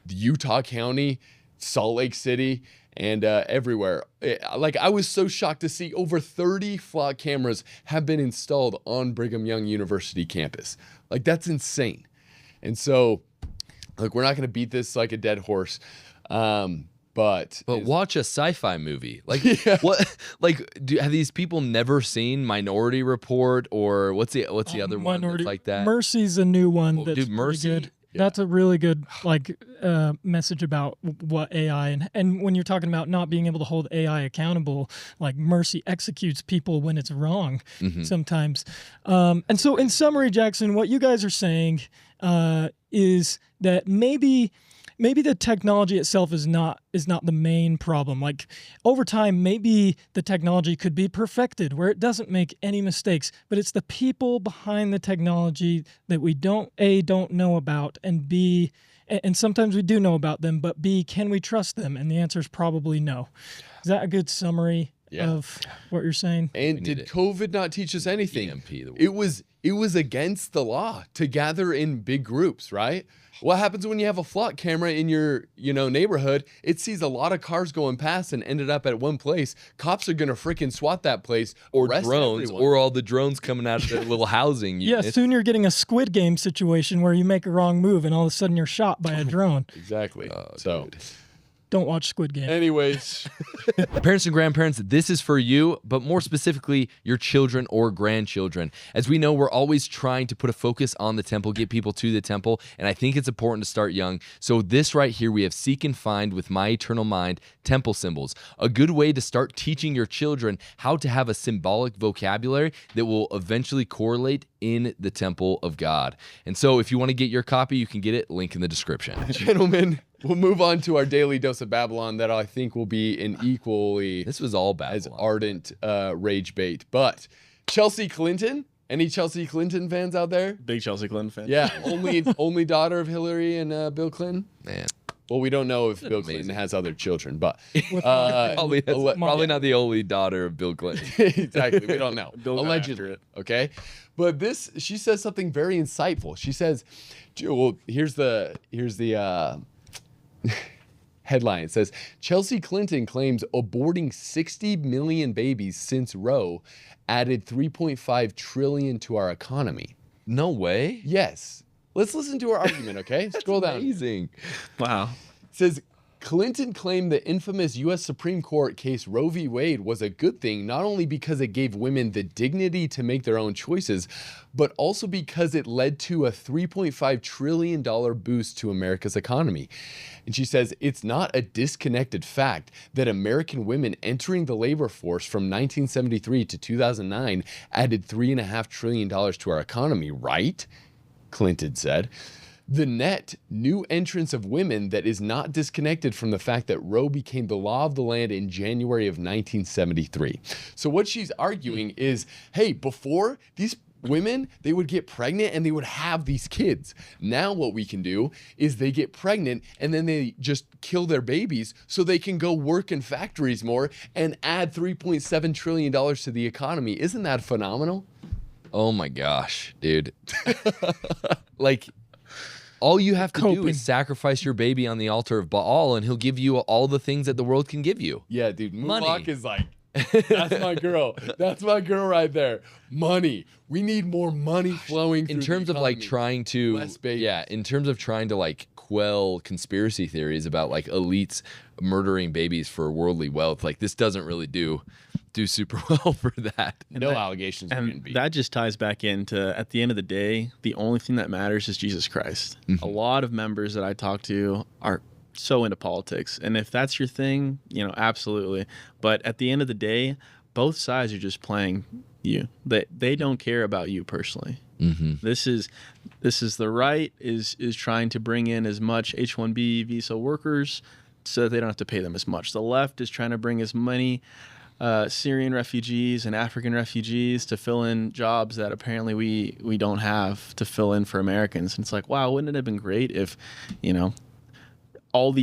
Utah County, Salt Lake City, and everywhere. Like, I was so shocked to see over 30 Flock cameras have been installed on Brigham Young University campus. Like, that's insane. And so, look, we're not going to beat this like a dead horse, but watch a sci-fi movie. Like, what? Like, have these people never seen Minority Report or what's the other one that's like that? Mercy's a new one. That's dude, Mercy. Good. Yeah. That's a really good message about what AI and when you're talking about not being able to hold AI accountable, like Mercy executes people when it's wrong sometimes. And so in summary, Jackson, what you guys are saying is that maybe the technology itself is not the main problem. Like, over time, maybe the technology could be perfected where it doesn't make any mistakes, but it's the people behind the technology that we don't know about, and B, and sometimes we do know about them, but B, can we trust them? And the answer is probably no. Is that a good summary of what you're saying? And did COVID not teach us anything? It was against the law to gather in big groups, right? What happens when you have a Flock camera in your, neighborhood? It sees a lot of cars going past and ended up at one place. Cops are gonna freaking SWAT that place, or drones, or all the drones coming out of their little housing units. Yeah, soon you're getting a Squid Game situation where you make a wrong move and all of a sudden you're shot by a drone. Exactly. Don't watch Squid Game. Anyways. Parents and grandparents, this is for you, but more specifically, your children or grandchildren. As we know, we're always trying to put a focus on the temple, get people to the temple, and I think it's important to start young. So this right here, we have Seek and Find with My Eternal Mind, temple symbols. A good way to start teaching your children how to have a symbolic vocabulary that will eventually correlate in the temple of God. And so if you want to get your copy, you can get it, link in the description. Gentlemen, we'll move on to our daily dose of Babylon that I think will be an equally as ardent rage bait. But Chelsea Clinton, any Chelsea Clinton fans out there? Big Chelsea Clinton fan. Yeah, only daughter of Hillary and Bill Clinton. Man. Well, we don't know if Bill Clinton has other children, but probably not the only daughter of Bill Clinton. Exactly, we don't know. Allegedly, okay. But she says something very insightful. She says, well, here's the headline. It says, Chelsea Clinton claims aborting 60 million babies since Roe added 3.5 trillion to our economy. No way. Yes. Let's listen to her argument, okay? Scroll down. Amazing. Wow. It says, Clinton claimed the infamous U.S. Supreme Court case Roe v. Wade was a good thing, not only because it gave women the dignity to make their own choices, but also because it led to a $3.5 trillion boost to America's economy. And she says it's not a disconnected fact that American women entering the labor force from 1973 to 2009 added $3.5 trillion to our economy, right? Clinton said. The net new entrance of women that is not disconnected from the fact that Roe became the law of the land in January of 1973. So what she's arguing is, hey, before these women, they would get pregnant and they would have these kids. Now what we can do is they get pregnant and then they just kill their babies so they can go work in factories more and add $3.7 trillion to the economy. Isn't that phenomenal? Oh my gosh, dude. Like, all you have to do is sacrifice your baby on the altar of Baal, and he'll give you all the things that the world can give you. Yeah, dude. Money. Mulak is like, that's my girl. That's my girl right there. Money. We need more money flowing through in terms of like trying to, yeah, in terms of trying to like quell conspiracy theories about like elites murdering babies for worldly wealth. Like, this doesn't really do super well for that. No allegations. And that just ties back into, at the end of the day, the only thing that matters is Jesus Christ. Mm-hmm. A lot of members that I talk to are so into politics. And if that's your thing, absolutely. But at the end of the day, both sides are just playing you. They don't care about you personally. Mm-hmm. This is the right is trying to bring in as much H-1B visa workers so that they don't have to pay them as much. The left is trying to bring as many Syrian refugees and African refugees to fill in jobs that apparently we don't have to fill in for Americans. And it's like, wow, wouldn't it have been great if, all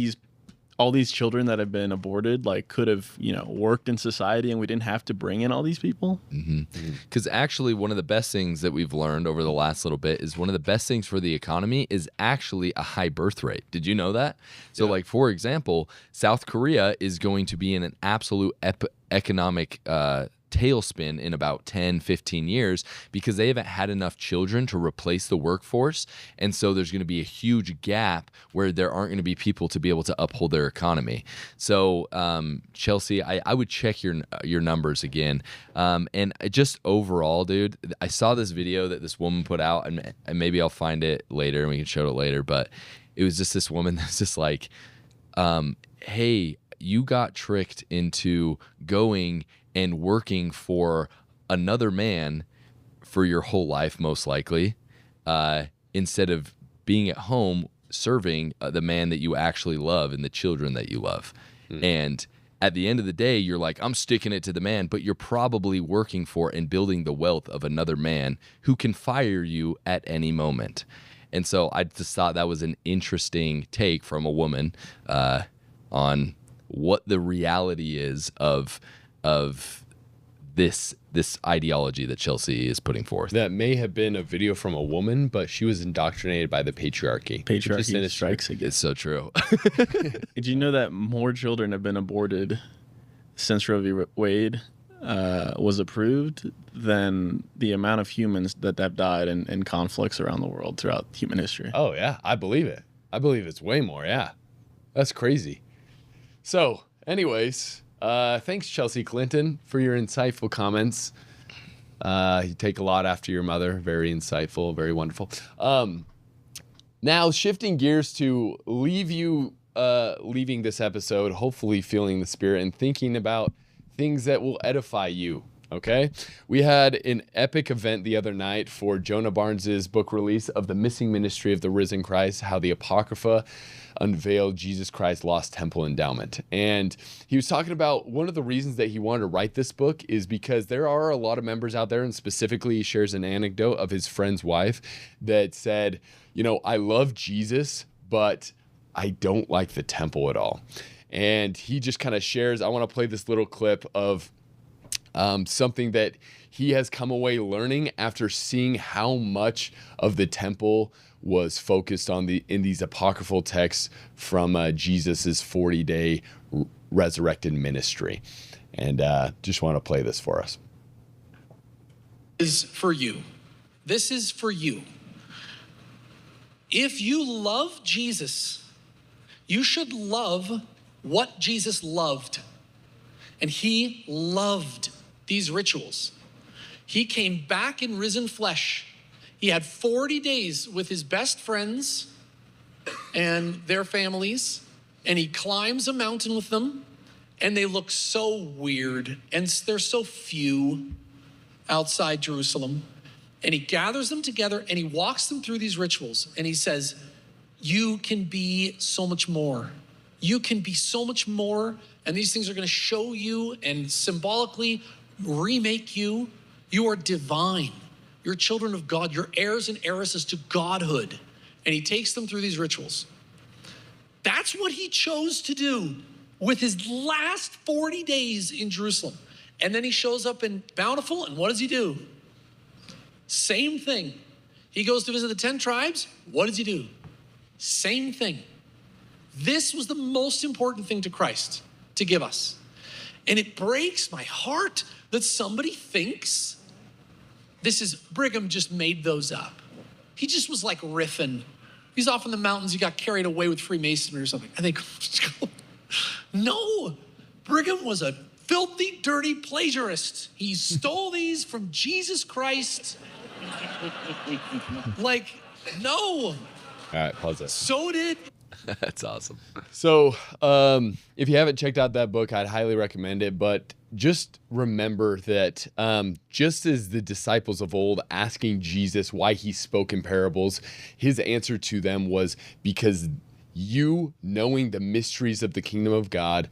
these children that have been aborted could have worked in society and we didn't have to bring in all these people? Because actually, one of the best things that we've learned over the last little bit is one of the best things for the economy is actually a high birth rate. Did you know that? So, like, for example, South Korea is going to be in an absolute economic tailspin in about 10, 15 years because they haven't had enough children to replace the workforce. And so there's going to be a huge gap where there aren't going to be people to be able to uphold their economy. So, Chelsea, I would check your numbers again. And just overall, dude, I saw this video that this woman put out, and maybe I'll find it later and we can show it later. But it was just this woman that's just like, hey, you got tricked into going and working for another man for your whole life, most likely, instead of being at home serving the man that you actually love and the children that you love. And at the end of the day, you're like, I'm sticking it to the man, but you're probably working for and building the wealth of another man who can fire you at any moment. And so I just thought that was an interesting take from a woman on what the reality is of this ideology that Chelsea is putting forth. That may have been a video from a woman, but she was indoctrinated by the patriarchy. Patriarchy strikes again. It's so true. Did you know that more children have been aborted since Roe v. Wade was approved than the amount of humans that have died in conflicts around the world throughout human history? Oh, yeah. I believe it. I believe it's way more. Yeah. That's crazy. So, anyways, thanks, Chelsea Clinton, for your insightful comments. You take a lot after your mother. Very insightful, very wonderful. Now, shifting gears to leaving this episode, hopefully feeling the spirit and thinking about things that will edify you. Okay, we had an epic event the other night for Jonah Barnes's book release of The Missing Ministry of the Risen Christ, how the Apocrypha unveiled Jesus Christ's lost temple endowment. And he was talking about one of the reasons that he wanted to write this book is because there are a lot of members out there, and specifically he shares an anecdote of his friend's wife that said, I love Jesus, but I don't like the temple at all. And he just kind of shares, I want to play this little clip of something that he has come away learning after seeing how much of the temple was focused on in these apocryphal texts from Jesus's 40-day resurrected ministry. And just want to play this for us. Is for you. This is for you. If you love Jesus, You should love what Jesus loved. And he loved these rituals. He came back in risen flesh. He had 40 days with his best friends and their families, and he climbs a mountain with them, and they look so weird, and there's so few outside Jerusalem. And he gathers them together, and he walks them through these rituals, and he says, you can be so much more. You can be so much more, and these things are going to show you and symbolically remake you. You are divine. You're children of God. You're heirs and heiresses to godhood. And he takes them through these rituals. That's what he chose to do with his last 40 days in Jerusalem. And then he shows up in Bountiful, and what does he do? Same thing. He goes to visit the 10 tribes. What does he do? Same thing. This was the most important thing to Christ to give us. And it breaks my heart that somebody thinks Brigham just made those up. He just was like riffing. He's off in the mountains. He got carried away with Freemasonry or something. I think, no, Brigham was a filthy, dirty plagiarist. He stole these from Jesus Christ. Like, no. All right, pause it. So did. That's awesome. So, if you haven't checked out that book, I'd highly recommend it. But just remember that just as the disciples of old asking Jesus why he spoke in parables, his answer to them was because you, knowing the mysteries of the kingdom of God,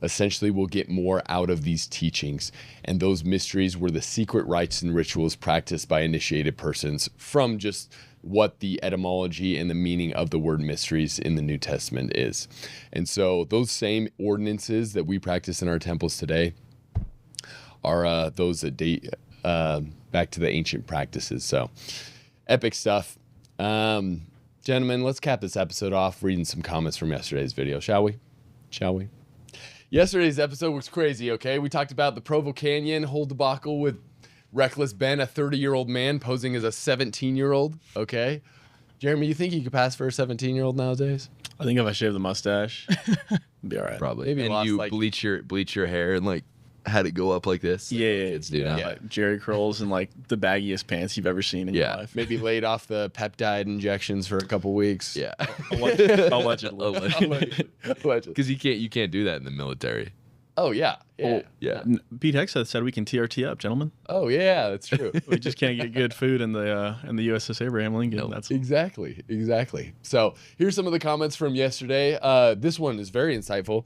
essentially will get more out of these teachings. And those mysteries were the secret rites and rituals practiced by initiated persons from just what the etymology and the meaning of the word mysteries in the New Testament is. And so those same ordinances that we practice in our temples today are those that date back to the ancient practices. So epic stuff. Gentlemen, let's cap this episode off reading some comments from yesterday's video, shall we? Yesterday's episode was crazy, okay? We talked about the Provo Canyon whole debacle with Reckless Ben, a 30-year-old man posing as a 17-year-old, okay? Jeremy, you think you could pass for a 17-year-old nowadays? I think if I shave the mustache, it'd be all right. Probably. Maybe and you bleach your hair and like had it go up like this. Yeah, like kids do now. Like Jerry curls and like the baggiest pants you've ever seen in your life. Maybe laid off the peptide injections for a couple weeks. Yeah. Allegedly. Because you can't do that in the military. Oh yeah. Yeah. Pete Hegseth said we can TRT up, gentlemen. Oh yeah, that's true. We just can't get good food in the USS Abraham Lincoln. Nope. That's exactly. So here's some of the comments from yesterday. This one is very insightful.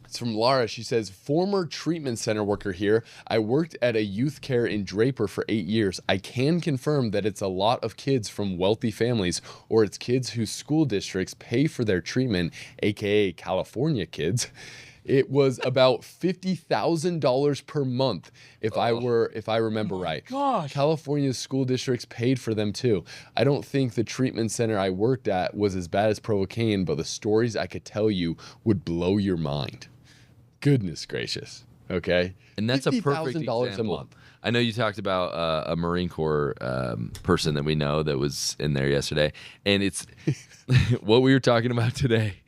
It's from Laura. She says, former treatment center worker here. I worked at a youth care in Draper for 8 years. I can confirm that it's a lot of kids from wealthy families, or it's kids whose school districts pay for their treatment, aka California kids. It was about $50,000 per month, if I remember right. Gosh. California's school districts paid for them too. I don't think the treatment center I worked at was as bad as Provo Canyon, but the stories I could tell you would blow your mind. Goodness gracious. Okay. And that's a perfect $50,000 example. a month. I know you talked about a Marine Corps person that we know that was in there yesterday. And it's what we were talking about today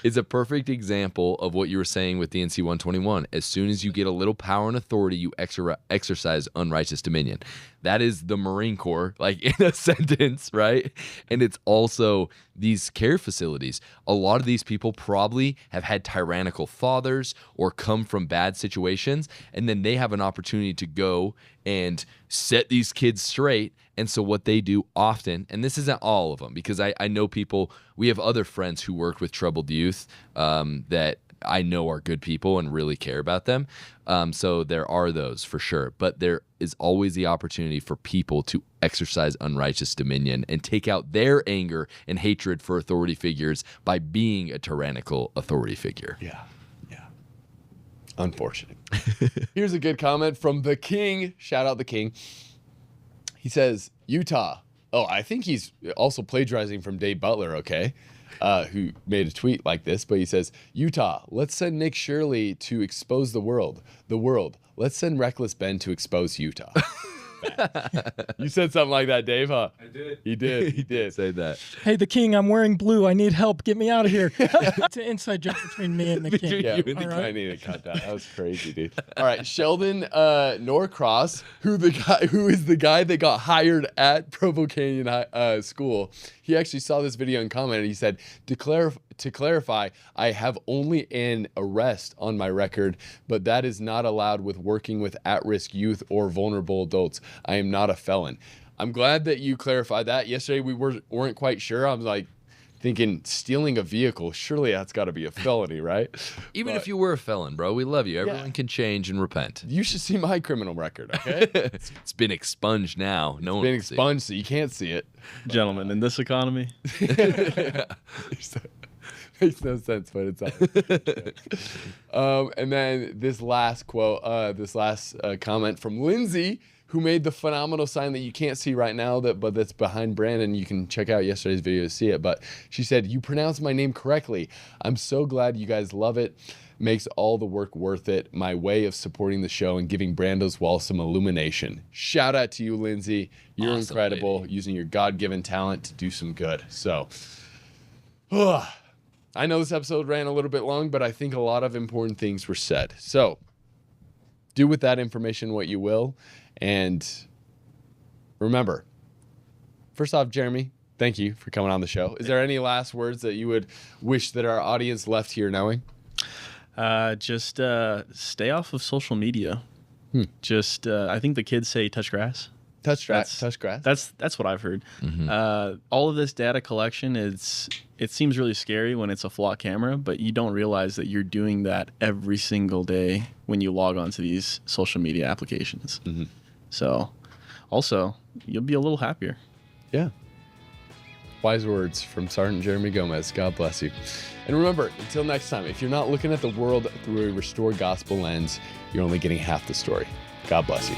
is a perfect example of what you were saying with DNC 121. As soon as you get a little power and authority, you exercise unrighteous dominion. That is the Marine Corps, like in a sentence, right? And it's also these care facilities. A lot of these people probably have had tyrannical fathers or come from bad situations, and then they have an opportunity to go and set these kids straight. And so what they do often, and this isn't all of them, because I know people, we have other friends who work with troubled youth that I know are good people and really care about them. So there are those for sure. But there is always the opportunity for people to exercise unrighteous dominion and take out their anger and hatred for authority figures by being a tyrannical authority figure. Yeah. Unfortunate. Here's a good comment from the King. Shout out the King. He says, Utah. Oh, I think he's also plagiarizing from Dave Butler, okay? Who made a tweet like this, but he says, Utah, let's send Nick Shirley to expose the world. Let's send Reckless Ben to expose Utah. You said something like that, Dave, huh? I did. He did. He did say that. Hey, the king, I'm wearing blue. I need help. Get me out of here. It's an inside joke between me and the king. Yeah, I need to cut that. That was crazy, dude. All right, Sheldon Norcross, who is the guy that got hired at Provo Canyon School. He actually saw this video and commented. He said, to clarify, I have only an arrest on my record, but that is not allowed with working with at-risk youth or vulnerable adults. I am not a felon. I'm glad that you clarified that. Yesterday we weren't quite sure. I was like thinking stealing a vehicle, surely that's got to be a felony, right? Even if you were a felon, bro, we love you. Everyone can change and repent. You should see my criminal record, okay? It's been expunged now. No one been expunged, so you can't see it. Gentlemen, in this economy. Makes no sense, but it's all. And then this last quote, comment from Lindsay, who made the phenomenal sign that you can't see right now, but that's behind Brandon. You can check out yesterday's video to see it. But she said, "You pronounced my name correctly. I'm so glad you guys love it. Makes all the work worth it. My way of supporting the show and giving Brando's Wall some illumination." Shout out to you, Lindsay. You're awesome, incredible, lady. Using your God-given talent to do some good. So, I know this episode ran a little bit long, but I think a lot of important things were said. So, do with that information what you will. And remember, first off, Jeremy, thank you for coming on the show. Is there any last words that you would wish that our audience left here knowing? Just stay off of social media. Just, I think the kids say touch grass. Touch grass. That's what I've heard. Mm-hmm. All of this data collection it seems really scary when it's a flock camera, but you don't realize that you're doing that every single day when you log onto these social media applications. Mm-hmm. So, also, you'll be a little happier. Yeah. Wise words from Sergeant Jeremy Gomez. God bless you. And remember, until next time, if you're not looking at the world through a restored gospel lens, you're only getting half the story. God bless you.